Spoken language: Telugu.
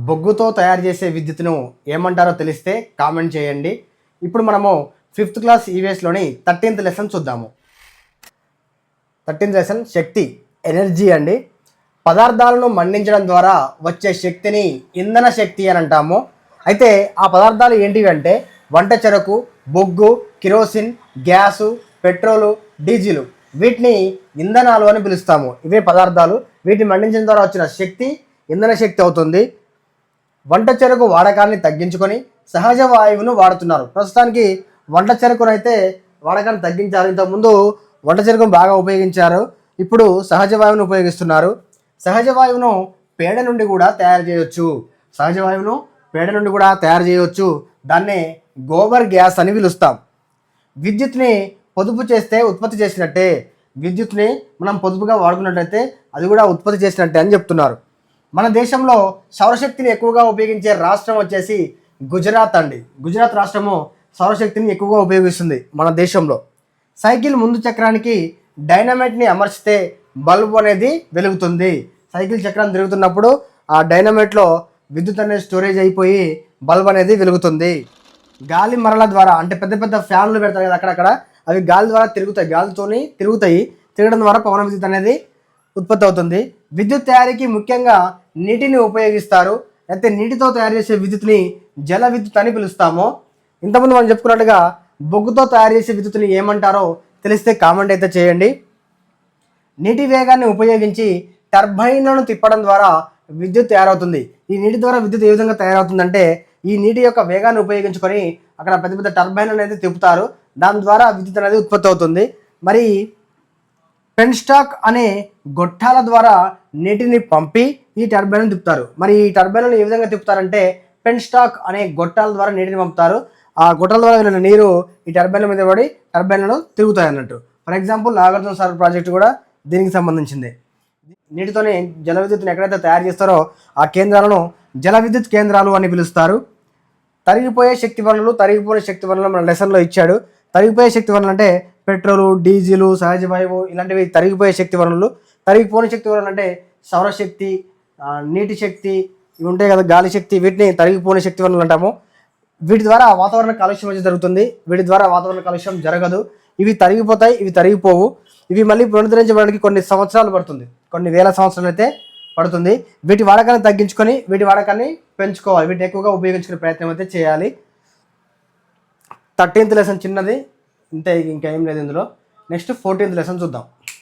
బొగ్గుతో తయారు చేసే విద్యుత్తును ఏమంటారో తెలిస్తే కామెంట్ చేయండి. ఇప్పుడు మనము 5th క్లాస్ ఈవీఎస్లోని 13th లెసన్ చూద్దాము. 13th లెసన్ శక్తి, ఎనర్జీ అండి. పదార్థాలను మండించడం ద్వారా వచ్చే శక్తిని ఇంధన శక్తి అని అంటాము. అయితే ఆ పదార్థాలు ఏంటివి అంటే వంట చెరకు, బొగ్గు, కిరోసిన్, గ్యాసు, పెట్రోలు, డీజిలు. వీటిని ఇంధనాలు అని పిలుస్తాము. ఇవే పదార్థాలు. వీటిని మండించడం ద్వారా వచ్చిన శక్తి ఇంధన శక్తి అవుతుంది. వంట చెరకు వాడకాన్ని తగ్గించుకొని సహజ వాయువును వాడుతున్నారు. ప్రస్తుతానికి వంట చెరుకునైతే వాడకాన్ని తగ్గించారు. ఇంతకుముందు వంట చెరుకును బాగా ఉపయోగించారు, ఇప్పుడు సహజ వాయువును ఉపయోగిస్తున్నారు. సహజ వాయువును పేడ నుండి కూడా తయారు చేయవచ్చు. దాన్నే గోబర్ గ్యాస్ అని పిలుస్తాం. విద్యుత్ని పొదుపు చేస్తే ఉత్పత్తి చేసినట్టే. విద్యుత్ని మనం పొదుపుగా వాడుకున్నట్లయితే అది కూడా ఉత్పత్తి చేసినట్టే అని చెప్తున్నారు. మన దేశంలో సౌరశక్తిని ఎక్కువగా ఉపయోగించే రాష్ట్రం వచ్చేసి గుజరాత్ అండి. గుజరాత్ రాష్ట్రము సౌరశక్తిని ఎక్కువగా ఉపయోగిస్తుంది మన దేశంలో. సైకిల్ ముందు చక్రానికి డైనమైట్ని అమర్చితే బల్బు అనేది వెలుగుతుంది. సైకిల్ చక్రం తిరుగుతున్నప్పుడు ఆ డైనమైట్లో విద్యుత్ అనేది స్టోరేజ్ అయిపోయి బల్బ్ అనేది వెలుగుతుంది. గాలి మరల ద్వారా, అంటే పెద్ద పెద్ద ఫ్యాన్లు పెడతారు కదా అక్కడక్కడ, అవి గాలి ద్వారా గాలితోని తిరగడం ద్వారా పవన విద్యుత్ అనేది ఉత్పత్తి అవుతుంది. విద్యుత్ తయారీకి ముఖ్యంగా నీటిని ఉపయోగిస్తారు. అయితే నీటితో తయారు చేసే విద్యుత్ని జల విద్యుత్ అని పిలుస్తాము. ఇంతకుముందు మనం చెప్పుకున్నట్టుగా బొగ్గుతో తయారు చేసే విద్యుత్ని ఏమంటారో తెలిస్తే కామెంట్ అయితే చేయండి. నీటి వేగాన్ని ఉపయోగించి టర్బైన్లను తిప్పడం ద్వారా విద్యుత్ తయారవుతుంది. ఈ నీటి ద్వారా విద్యుత్ ఏ విధంగా తయారవుతుందంటే ఈ నీటి యొక్క వేగాన్ని ఉపయోగించుకొని అక్కడ పెద్ద పెద్ద టర్బైన్లు అనేది తిప్పుతారు. దాని ద్వారా విద్యుత్ అనేది ఉత్పత్తి అవుతుంది. మరి పెన్స్టాక్ అనే గొట్టాల ద్వారా నీటిని పంపి ఈ టర్బైన్లను తిప్పుతారు. మరి ఈ టర్బైన్లను ఏ విధంగా తిప్పుతారంటే పెన్స్టాక్ అనే గొట్టాల ద్వారా నీటిని పంపుతారు. ఆ గొట్టాల ద్వారా వెళ్ళిన నీరు ఈ టర్బైన్ల మీద పడి టర్బైన్లను తిరుగుతాయి అన్నట్టు. For example Nagarjuna Sagar project కూడా దీనికి సంబంధించింది. నీటితోనే జల విద్యుత్తుని ఎక్కడైతే తయారు చేస్తారో ఆ కేంద్రాలను జల విద్యుత్ కేంద్రాలు అని పిలుస్తారు. తరిగిపోయే శక్తి వనరులు, తరిగిపోయే శక్తి వనరులు మన లెసన్లో ఇచ్చాడు. తరిగిపోయే శక్తి వనరులు అంటే పెట్రోలు, డీజిలు, సహజ వాయువు ఇలాంటివి తరిగిపోయే శక్తి వనరులు. తరిగిపోని శక్తి వనరులు అంటే సౌరశక్తి, నీటి శక్తి ఇవి ఉంటాయి కదా, గాలి శక్తి, వీటిని తరిగిపోని శక్తి వనరులు అంటాము. వీటి ద్వారా వాతావరణ కాలుష్యం అనేది జరుగుతుంది. వీటి ద్వారా వాతావరణ కాలుష్యం జరగదు. ఇవి తరిగిపోతాయి, ఇవి తరిగిపోవు. ఇవి మళ్ళీ పునరుద్ధరించడానికి కొన్ని సంవత్సరాలు పడుతుంది, కొన్ని వేల సంవత్సరాలు అయితే పడుతుంది. వీటి వాడకాన్ని తగ్గించుకొని వీటి వాడకాన్ని పెంచుకోవాలి. వీటిని ఎక్కువగా ఉపయోగించుకునే ప్రయత్నం అయితే చేయాలి. 13th లెసన్ చిన్నది ఇంతే, ఇంకా ఏం లేదు ఇందులో. నెక్స్ట్ 14th లెసన్ చూద్దాం.